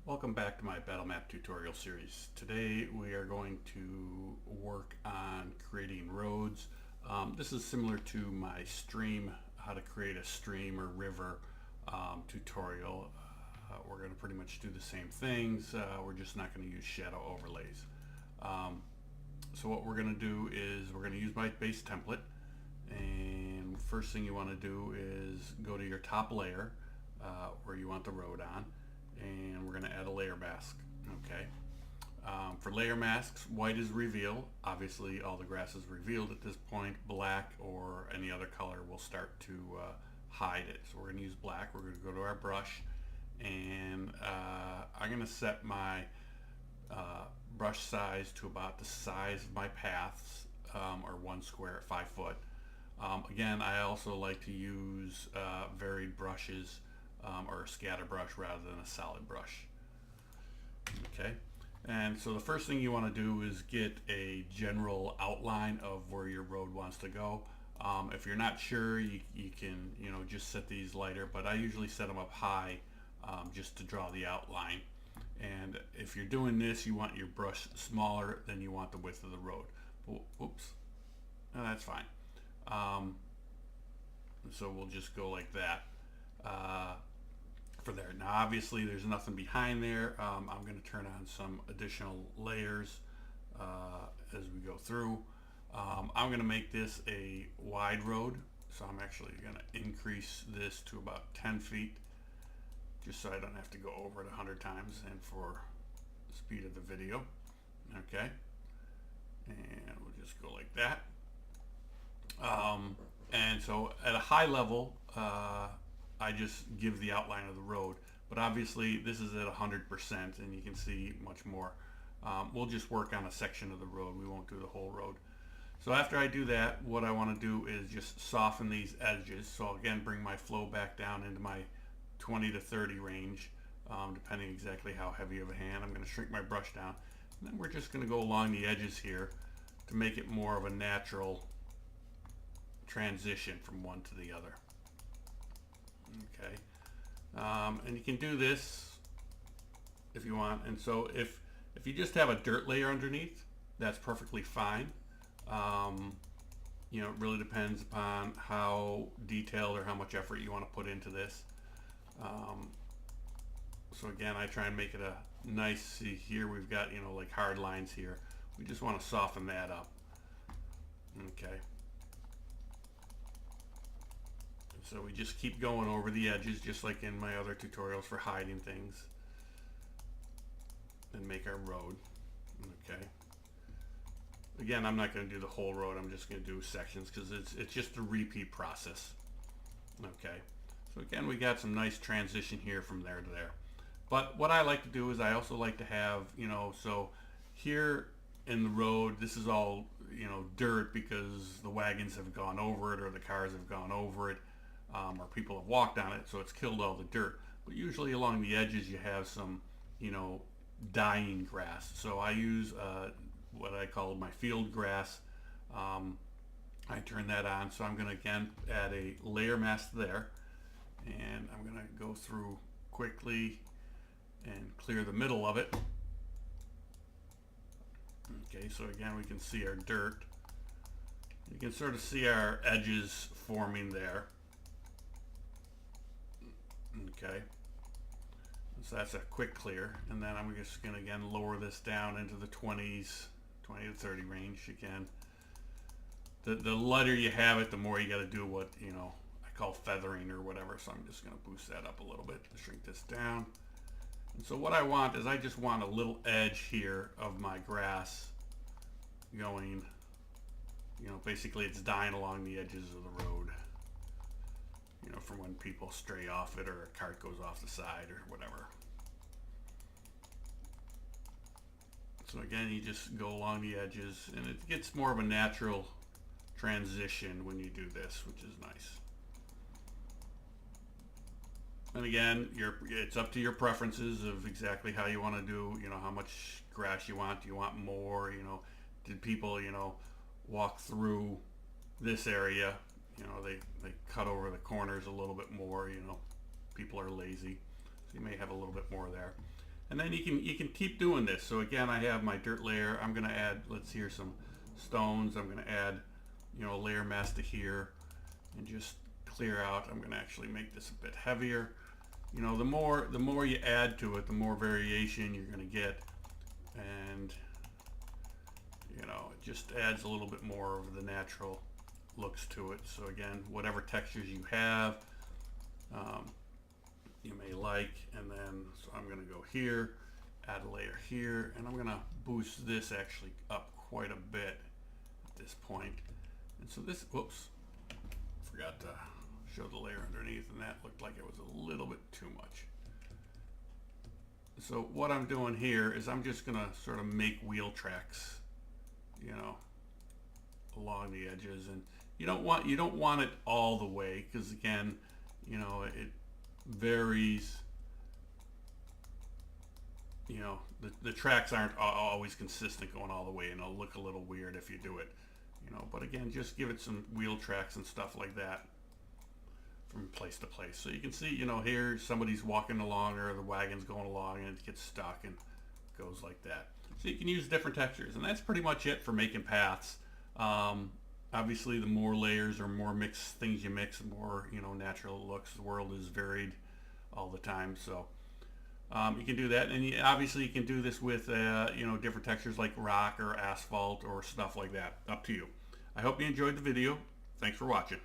Welcome back to my Battlemap tutorial series. Today we are going to work on creating roads. This is similar to my stream, how to create a stream or river tutorial. We're going to pretty much do the same things. We're just not going to use shadow overlays. So what we're going to do is we're going to use my base template, and first thing you want to do is go to your top layer where you want the road on, and we're going to add a layer mask. Okay. For layer masks, white is reveal. Obviously all the grass is revealed at this point. Black or any other color will start to hide it. So we're going to use black. We're going to go to our brush, and I'm going to set my brush size to about the size of my paths, or 1 square at 5 foot. Again, I also like to use varied brushes, or a scatter brush rather than a solid brush. Okay, and so the first thing you want to do is get a general outline of where your road wants to go. If you're not sure, you can just set these lighter, but I usually set them up high just to draw the outline. And if you're doing this, you want your brush smaller than you want the width of the road. Oops, no, that's fine. So we'll just go like that for there. Now obviously there's nothing behind there. I'm going to turn on some additional layers as we go through. I'm going to make this a wide road, so I'm actually going to increase this to about 10 feet just so I don't have to go over it 100 times and for the speed of the video. Okay, and we'll just go like that. And so at a high level, I just give the outline of the road, but obviously this is at 100% and you can see much more. We'll just work on a section of the road. We won't do the whole road. So after I do that, what I want to do is just soften these edges. So again, bring my flow back down into my 20 to 30 range, depending exactly how heavy of a hand. I'm going to shrink my brush down, and then we're just going to go along the edges here to make it more of a natural transition from one to the other. Okay, and you can do this if you want. And so if you just have a dirt layer underneath, that's perfectly fine. It really depends upon how detailed or how much effort you want to put into this. So again, I try and make it a nice, see here we've got like hard lines here. We just want to soften that up. Okay. So we just keep going over the edges, just like in my other tutorials for hiding things, and make our road. Okay. Again, I'm not going to do the whole road. I'm just going to do sections because it's just a repeat process. Okay. So again, we got some nice transition here from there to there. But what I like to do is I also like to have, so here in the road, this is all, dirt because the wagons have gone over it or the cars have gone over it. Or people have walked on it, so it's killed all the dirt. But usually along the edges you have some, dying grass. So I use what I call my field grass. I turn that on, so I'm going to again add a layer mask there, and I'm going to go through quickly and clear the middle of it. Okay, so again we can see our dirt. You can sort of see our edges forming there. Okay, so that's a quick clear, and then I'm just going to again lower this down into the 20s, 20 to 30 range. Again, the lighter you have it, the more you got to do what I call feathering or whatever. So I'm just going to boost that up a little bit to shrink this down. And so what I want is I just want a little edge here of my grass going, basically it's dying along the edges of the road. From when people stray off it or a cart goes off the side or whatever. So again, you just go along the edges, and it gets more of a natural transition when you do this, which is nice. And again, it's up to your preferences of exactly how you want to do, how much grass you want. Do you want more? Did people, walk through this area? They cut over the corners a little bit more. People are lazy, so you may have a little bit more there. And then you can keep doing this. So again, I have my dirt layer. I'm going to add, let's see here, some stones. I'm going to add, you know, a layer mask to here and just clear out. I'm going to actually make this a bit heavier. You know, the more you add to it, the more variation you're going to get, and you know, it just adds a little bit more of the natural looks to it. So again, whatever textures you have, you may like, and then so I'm going to go here, add a layer here, and I'm going to boost this actually up quite a bit at this point. And so this, whoops, forgot to show the layer underneath, and that looked like it was a little bit too much. So what I'm doing here is I'm just going to sort of make wheel tracks, you know, along the edges, and you don't want it all the way, because again, you know, it varies. You know, the tracks aren't always consistent going all the way, and it'll look a little weird if you do it, you know. But again, just give it some wheel tracks and stuff like that from place to place. So you can see, you know, here somebody's walking along, or the wagon's going along, and it gets stuck and goes like that. So you can use different textures, and that's pretty much it for making paths. Obviously, the more layers or more mixed things you mix, the more, you know, natural it looks. The world is varied all the time, so you can do that. And obviously you can do this with you know, different textures like rock or asphalt or stuff like that. Up to you. I hope you enjoyed the video. Thanks for watching.